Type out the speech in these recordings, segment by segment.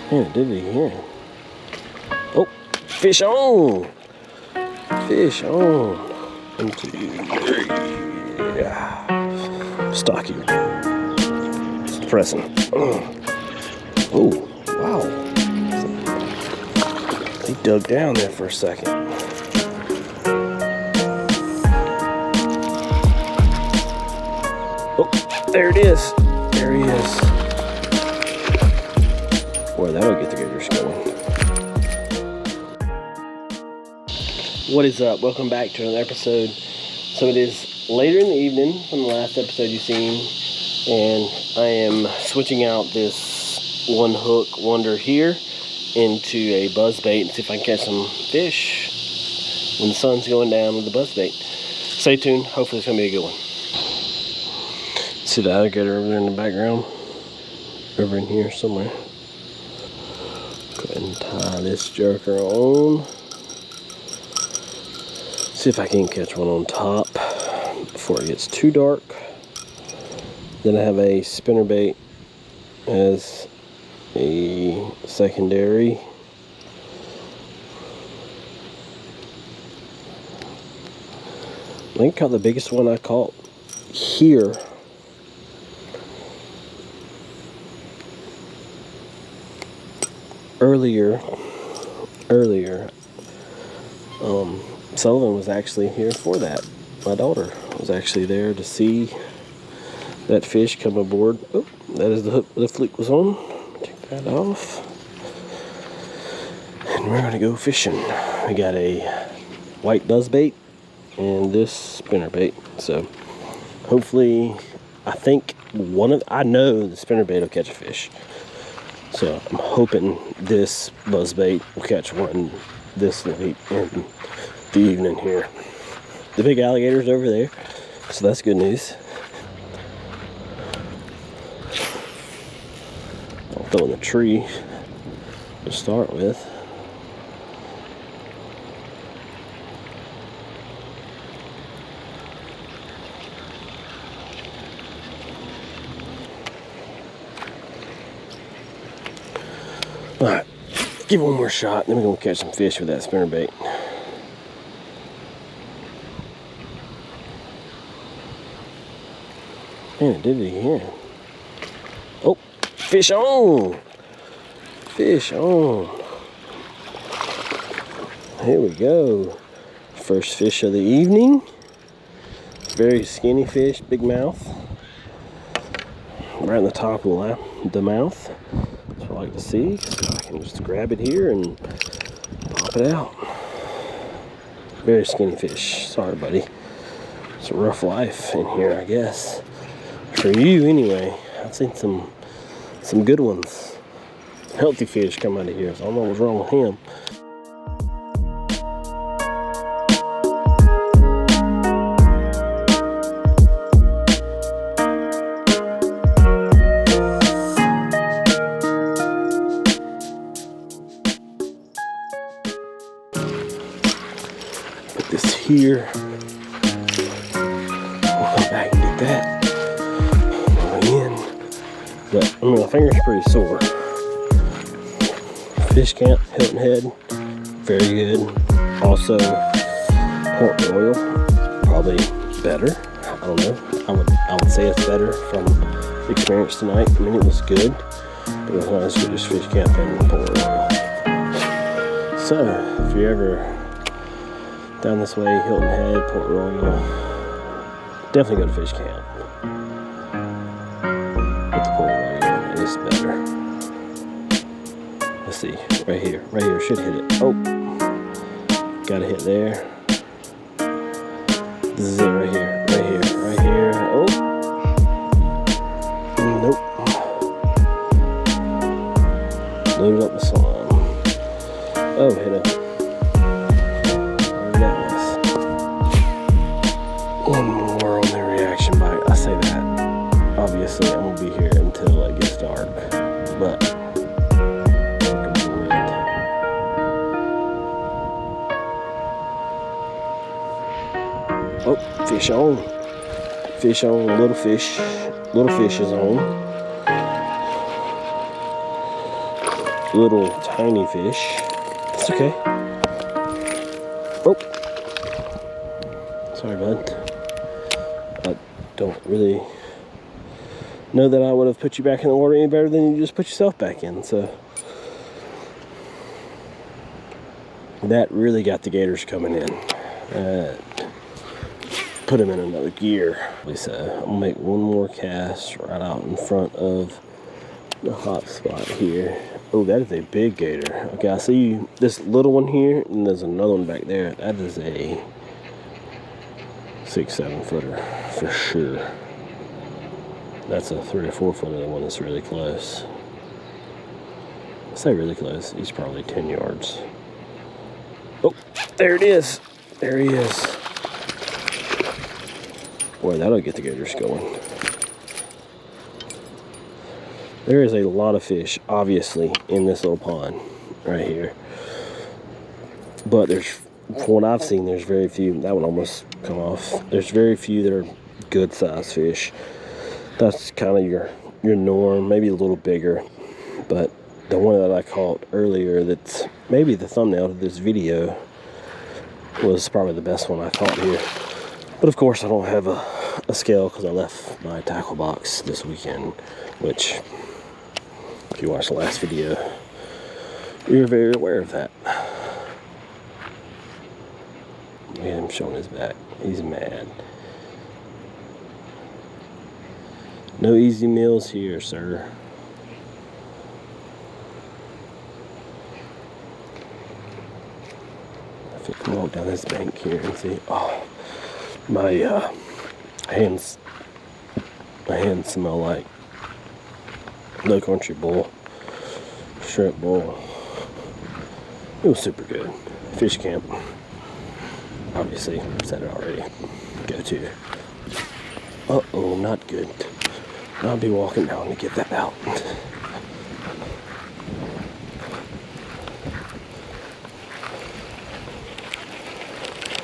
Yeah, did it again. Oh, fish on! Fish on! 1, 2, 3. Yeah. Stocky. It's depressing. Oh, wow. He dug down there for a second. Oh, there it is. There he is. Boy, that'll get the gators going. What is up? Welcome back to another episode. So it is later in the evening from the last episode you've seen, and I am switching out this one hook wonder here into a buzz bait and see if I can catch some fish when the sun's going down with the buzz bait. Stay tuned. Hopefully it's going to be a good one. See the alligator over there in the background? Over in here somewhere. Go ahead and tie this jerker on. See if I can catch one on top before it gets too dark. Then I have a spinnerbait as a secondary. I think I caught the biggest one I caught here. Earlier, Sullivan was actually here for that. My daughter was actually there to see that fish come aboard. Oh, that is the hook the fluke was on. Take that off. And we're gonna go fishing. We got a white buzzbait and this spinnerbait. So hopefully, I know the spinnerbait will catch a fish. So I'm hoping this buzzbait will catch one this late in the evening here. The big alligator's over there, so that's good news. I'll throw in the tree to start with. Alright, give it one more shot, then we're going to catch some fish with that spinnerbait. Man, it did it again. Oh, fish on! Fish on! Here we go. First fish of the evening. Very skinny fish, big mouth. Right in the top of the mouth. That's what I like to see. So I can just grab it here and pop it out. Very skinny fish. Sorry, buddy. It's a rough life in here, I guess. For you, anyway. I've seen some good ones. Healthy fish come out of here, so I don't know what's wrong with him. Put this here. We'll come back and get that. But I mean, my finger's pretty sore. Fish Camp, Hilton Head, very good. Also, Port Royal, probably better. I don't know. I would say it's better from the experience tonight. I mean, it was good, but it was not as good as Fish Camp and Port Royal. So, if you're ever down this way, Hilton Head, Port Royal, definitely go to Fish Camp. It's better. Let's see, right here should hit it. Oh, got a hit there. This is it right here. Oh, nope. Loaded up with slime. Oh, hit it. Whatever that was. One more on the reaction bite. I say that. Obviously, I'm gonna be here until it gets dark, but oh, fish on, little fish is on. little tiny fish. It's okay. Oh, sorry, bud. I don't really know that I would have put you back in the water any better than you just put yourself back in. So that really got the gators coming in. Put them in another gear. So I'm gonna make one more cast right out in front of the hot spot here. Oh, that is a big gator. Okay, I see this little one here, and there's another one back there. That is a 6-7 footer for sure. That's a 3 or 4 footer, the one that's really close. I say really close, he's probably 10 yards. Oh, there it is. There he is. Boy, that'll get the gators going. There is a lot of fish, obviously, in this little pond right here. But there's, from what I've seen, there's very few. That one almost come off. There's very few that are good sized fish. That's kind of your norm, maybe a little bigger. But the one that I caught earlier, that's maybe the thumbnail to this video, was probably the best one I caught here. But of course, I don't have a scale because I left my tackle box this weekend, which, if you watched the last video, you're very aware of that. Look at him showing his back. He's mad. No easy meals here, sir. I think I'll walk down this bank here and see. Oh, my hands smell like Low Country Bowl, shrimp bowl. It was super good. Fish camp, obviously, I've said it already. Go to. Uh-oh, not good. I'll be walking down to get that out.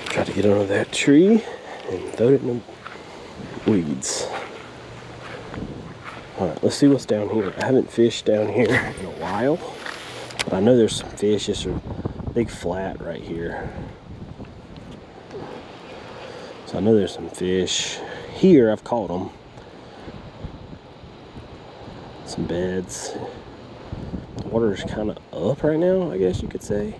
Try to get under that tree and throw it in the weeds. Alright, let's see what's down here. I haven't fished down here in a while, but I know there's some fish. It's a big flat right here. So I know there's some fish. Here, I've caught them. Some beds. The water's kind of up right now, I guess you could say.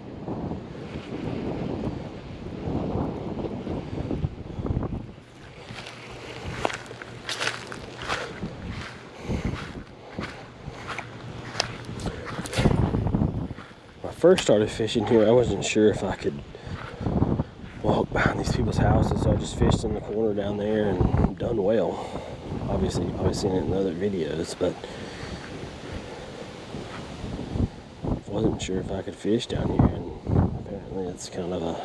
When I first started fishing here, I wasn't sure if I could walk behind these people's houses, so I just fished in the corner down there and done well. Obviously, I've seen it in other videos, but wasn't sure if I could fish down here, and apparently it's kind of a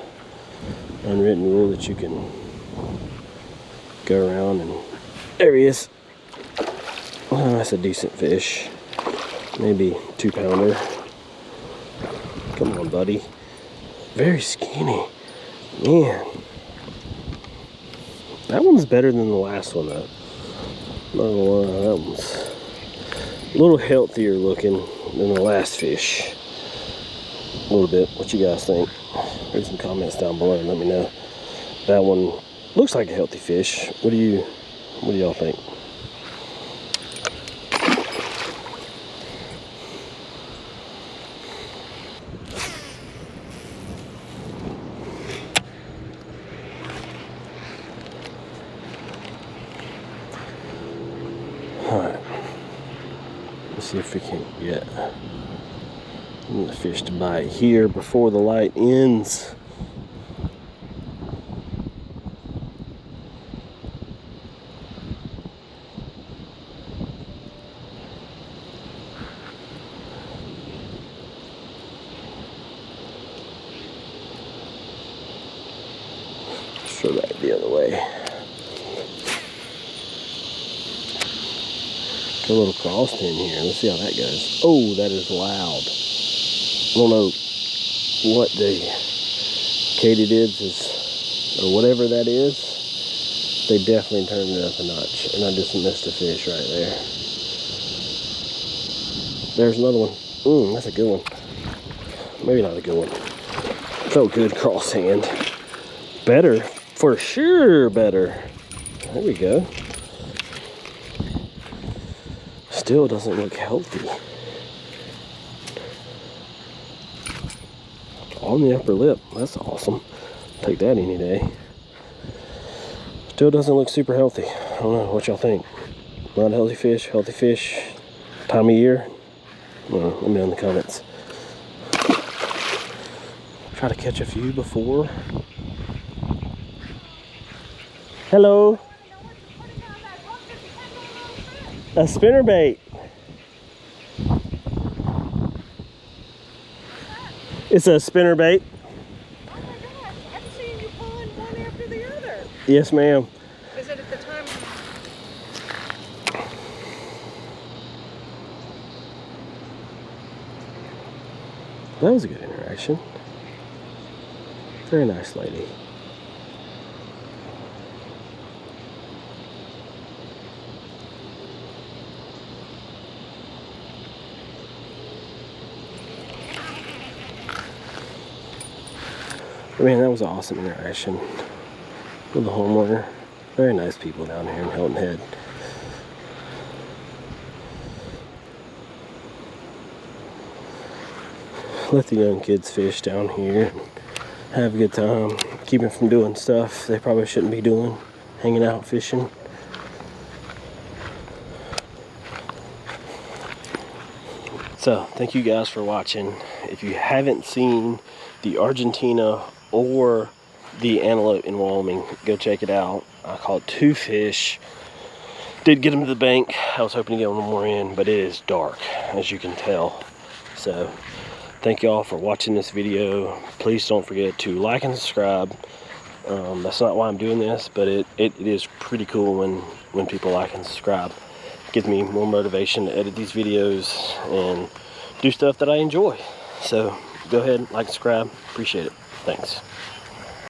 unwritten rule that you can go around. And there he is. Well, that's a decent fish, maybe 2-pounder. Come on, buddy. Very skinny, man. That one's better than the last one, though. Not gonna lie, that one's a little healthier looking than the last fish. A little bit. What you guys think? Leave some comments down below and let me know. That one looks like a healthy fish. What do y'all think? Alright. Let's see if we can get the fish to bite here before the light ends. Throw that the other way. A little crossed in here. Let's see how that goes. Oh, that is loud. I don't know what the katydids is, or whatever that is. They definitely turned it up a notch, and I just missed a fish right there. There's another one. That's a good one. Maybe not a good one. Felt good cross hand. Better, for sure better. There we go. Still doesn't look healthy. On the upper lip, that's awesome. Take that any day. Still doesn't look super healthy. I don't know what y'all think. Not healthy fish, time of year? Well, let me know in the comments. Try to catch a few before. Hello. A spinnerbait. It's a spinnerbait. Oh my gosh, I'm seeing you pulling one after the other. Yes, ma'am. Is it at the time? That was a good interaction. Very nice lady. Man, that was an awesome interaction with the homeowner. Very nice people down here in Hilton Head. Let the young kids fish down here and have a good time. Keep them from doing stuff they probably shouldn't be doing. Hanging out fishing. So, thank you guys for watching. If you haven't seen the Argentina or the antelope in Wyoming, go check it out. I caught 2 fish. Did get them to the bank. I was hoping to get one more in, but it is dark, as you can tell. So, thank y'all for watching this video. Please don't forget to like and subscribe. That's not why I'm doing this, but it is pretty cool when people like and subscribe. It gives me more motivation to edit these videos and do stuff that I enjoy. So go ahead, like, subscribe. Appreciate it. Thanks.